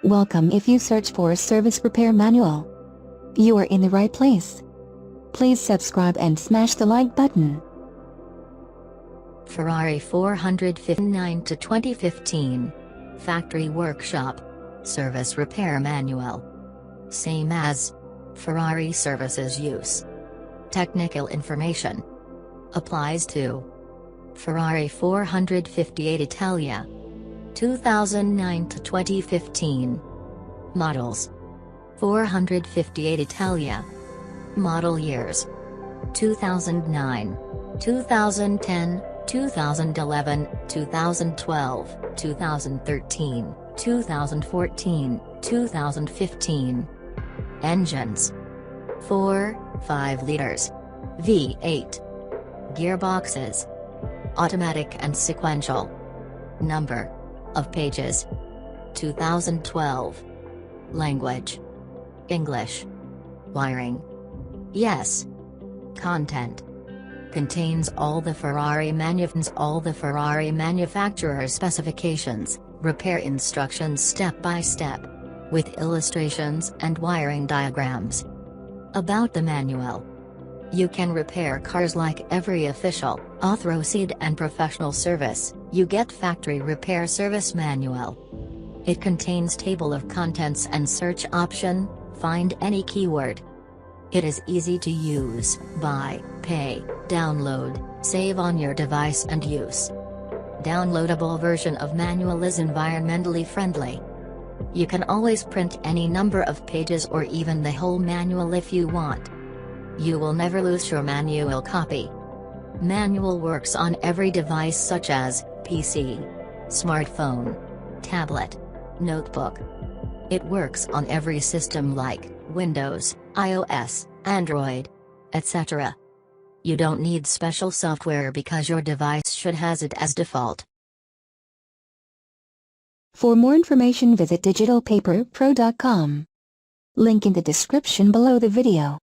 Welcome. If you search for a service repair manual, you are in the right place. Please subscribe and smash the like button. Ferrari 459 to 2015. Factory Workshop. Service Repair Manual. Same as Ferrari Services Use. Technical information. Applies to Ferrari 458 Italia. 2009 to 2015. Models. 458 Italia. Model years. 2009, 2010, 2011, 2012, 2013, 2014, 2015. Engines. 4, 5 liters. V8. Gearboxes. Automatic and sequential. Number of pages. 2012. Language. English. Wiring. Yes. Content. Contains all the Ferrari manufacturer specifications, repair instructions step by step, with illustrations and wiring diagrams. About the manual. You can repair cars like every official, authorized and professional service. You get factory repair service manual. It contains table of contents and search option, find any keyword. It is easy to use, buy, pay, download, save on your device and use. Downloadable version of manual is environmentally friendly. You can always print any number of pages or even the whole manual if you want. You will never lose your manual copy. Manual works on every device such as PC, smartphone, tablet, notebook. It works on every system like Windows, iOS, Android, etc. You don't need special software because your device should has it as default. For more information visit digitalpaperpro.com. Link in the description below the video.